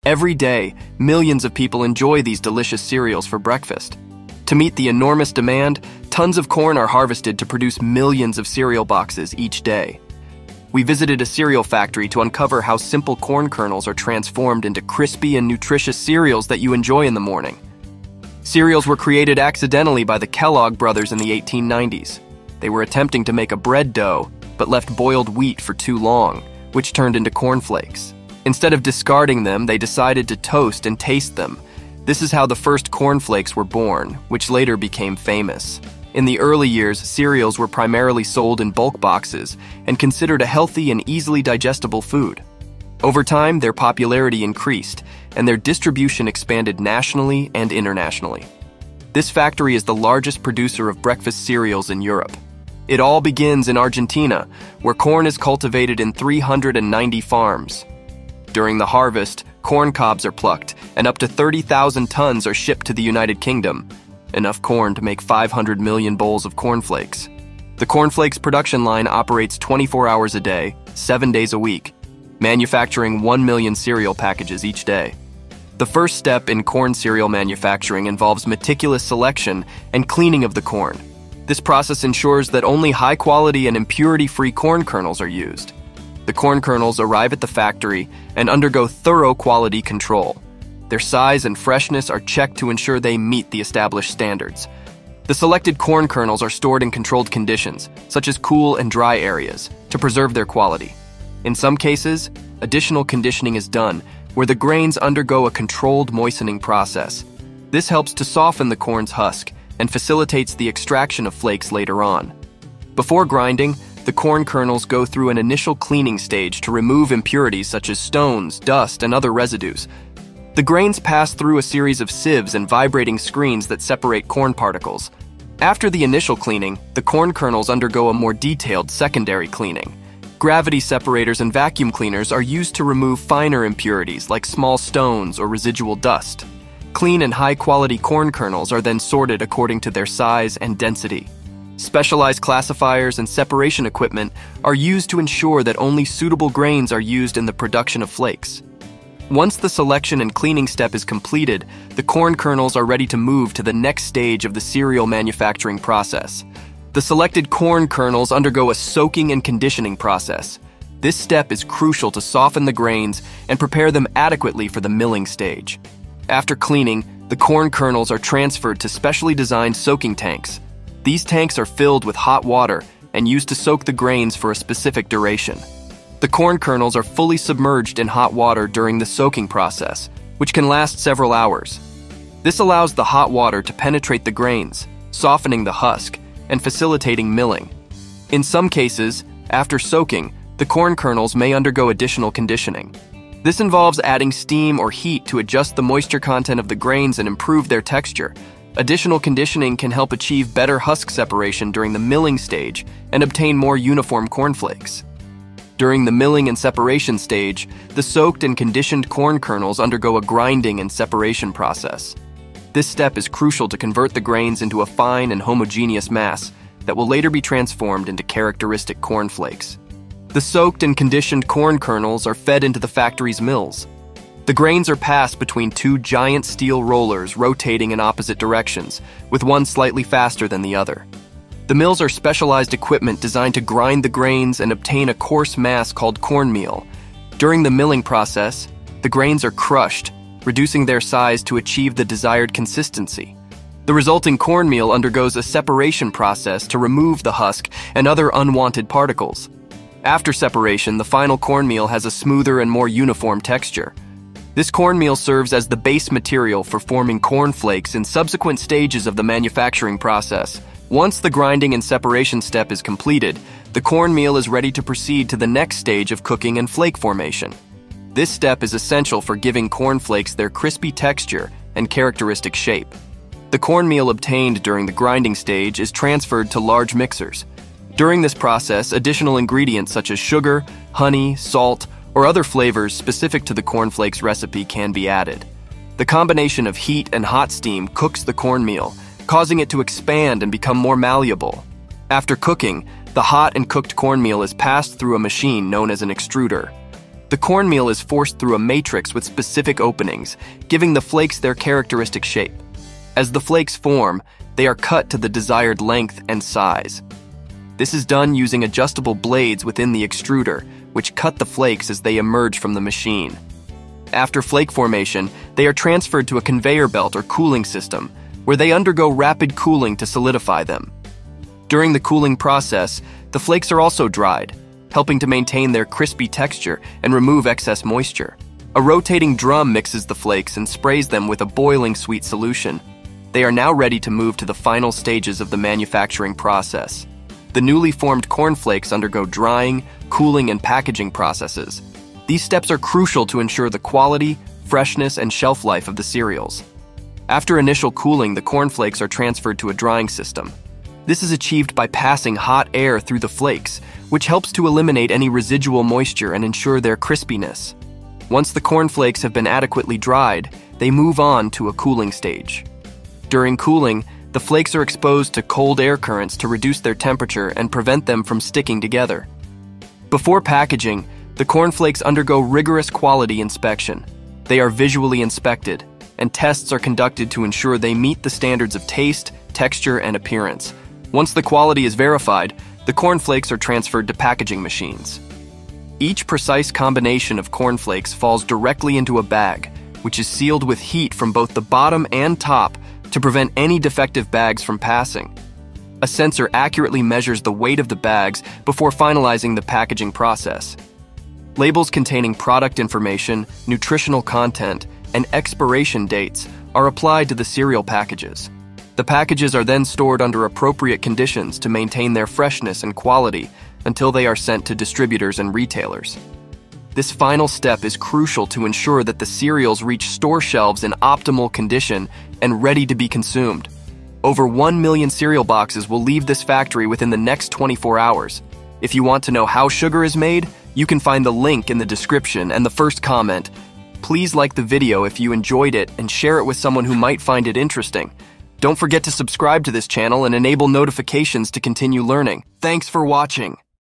Every day, millions of people enjoy these delicious cereals for breakfast. To meet the enormous demand, tons of corn are harvested to produce millions of cereal boxes each day. We visited a cereal factory to uncover how simple corn kernels are transformed into crispy and nutritious cereals that you enjoy in the morning. Cereals were created accidentally by the Kellogg brothers in the 1890s. They were attempting to make a bread dough, but left boiled wheat for too long, which turned into cornflakes. Instead of discarding them, they decided to toast and taste them. This is how the first cornflakes were born, which later became famous. In the early years, cereals were primarily sold in bulk boxes and considered a healthy and easily digestible food. Over time, their popularity increased, and their distribution expanded nationally and internationally. This factory is the largest producer of breakfast cereals in Europe. It all begins in Argentina, where corn is cultivated in 390 farms. During the harvest, corn cobs are plucked, and up to 30,000 tons are shipped to the United Kingdom, enough corn to make 500 million bowls of cornflakes. The cornflakes production line operates 24 hours a day, 7 days a week, manufacturing 1 million cereal packages each day. The first step in corn cereal manufacturing involves meticulous selection and cleaning of the corn. This process ensures that only high-quality and impurity-free corn kernels are used. The corn kernels arrive at the factory and undergo thorough quality control. Their size and freshness are checked to ensure they meet the established standards. The selected corn kernels are stored in controlled conditions, such as cool and dry areas, to preserve their quality. In some cases, additional conditioning is done, where the grains undergo a controlled moistening process. This helps to soften the corn's husk and facilitates the extraction of flakes later on. Before grinding, the corn kernels go through an initial cleaning stage to remove impurities such as stones, dust, and other residues. The grains pass through a series of sieves and vibrating screens that separate corn particles. After the initial cleaning, the corn kernels undergo a more detailed secondary cleaning. Gravity separators and vacuum cleaners are used to remove finer impurities like small stones or residual dust. Clean and high-quality corn kernels are then sorted according to their size and density. Specialized classifiers and separation equipment are used to ensure that only suitable grains are used in the production of flakes. Once the selection and cleaning step is completed, the corn kernels are ready to move to the next stage of the cereal manufacturing process. The selected corn kernels undergo a soaking and conditioning process. This step is crucial to soften the grains and prepare them adequately for the milling stage. After cleaning, the corn kernels are transferred to specially designed soaking tanks. These tanks are filled with hot water and used to soak the grains for a specific duration. The corn kernels are fully submerged in hot water during the soaking process, which can last several hours. This allows the hot water to penetrate the grains, softening the husk and facilitating milling. In some cases, after soaking, the corn kernels may undergo additional conditioning. This involves adding steam or heat to adjust the moisture content of the grains and improve their texture. Additional conditioning can help achieve better husk separation during the milling stage and obtain more uniform cornflakes. During the milling and separation stage, the soaked and conditioned corn kernels undergo a grinding and separation process. This step is crucial to convert the grains into a fine and homogeneous mass that will later be transformed into characteristic cornflakes. The soaked and conditioned corn kernels are fed into the factory's mills. The grains are passed between two giant steel rollers rotating in opposite directions, with one slightly faster than the other. The mills are specialized equipment designed to grind the grains and obtain a coarse mass called cornmeal. During the milling process, the grains are crushed, reducing their size to achieve the desired consistency. The resulting cornmeal undergoes a separation process to remove the husk and other unwanted particles. After separation, the final cornmeal has a smoother and more uniform texture. This cornmeal serves as the base material for forming cornflakes in subsequent stages of the manufacturing process. Once the grinding and separation step is completed, the cornmeal is ready to proceed to the next stage of cooking and flake formation. This step is essential for giving cornflakes their crispy texture and characteristic shape. The cornmeal obtained during the grinding stage is transferred to large mixers. During this process, additional ingredients such as sugar, honey, salt, or other flavors specific to the cornflakes recipe can be added. The combination of heat and hot steam cooks the cornmeal, causing it to expand and become more malleable. After cooking, the hot and cooked cornmeal is passed through a machine known as an extruder. The cornmeal is forced through a matrix with specific openings, giving the flakes their characteristic shape. As the flakes form, they are cut to the desired length and size. This is done using adjustable blades within the extruder, which cut the flakes as they emerge from the machine. After flake formation, they are transferred to a conveyor belt or cooling system, where they undergo rapid cooling to solidify them. During the cooling process, the flakes are also dried, helping to maintain their crispy texture and remove excess moisture. A rotating drum mixes the flakes and sprays them with a boiling sweet solution. They are now ready to move to the final stages of the manufacturing process. The newly formed cornflakes undergo drying, cooling, and packaging processes. These steps are crucial to ensure the quality, freshness, and shelf life of the cereals. After initial cooling, the cornflakes are transferred to a drying system. This is achieved by passing hot air through the flakes, which helps to eliminate any residual moisture and ensure their crispiness. Once the cornflakes have been adequately dried, they move on to a cooling stage. During cooling, the flakes are exposed to cold air currents to reduce their temperature and prevent them from sticking together. Before packaging, the cornflakes undergo rigorous quality inspection. They are visually inspected, and tests are conducted to ensure they meet the standards of taste, texture, and appearance. Once the quality is verified, the cornflakes are transferred to packaging machines. Each precise combination of cornflakes falls directly into a bag, which is sealed with heat from both the bottom and top to prevent any defective bags from passing. A sensor accurately measures the weight of the bags before finalizing the packaging process. Labels containing product information, nutritional content, and expiration dates are applied to the cereal packages. The packages are then stored under appropriate conditions to maintain their freshness and quality until they are sent to distributors and retailers. This final step is crucial to ensure that the cereals reach store shelves in optimal condition and ready to be consumed. Over 1 million cereal boxes will leave this factory within the next 24 hours. If you want to know how sugar is made, you can find the link in the description and the first comment. Please like the video if you enjoyed it and share it with someone who might find it interesting. Don't forget to subscribe to this channel and enable notifications to continue learning. Thanks for watching.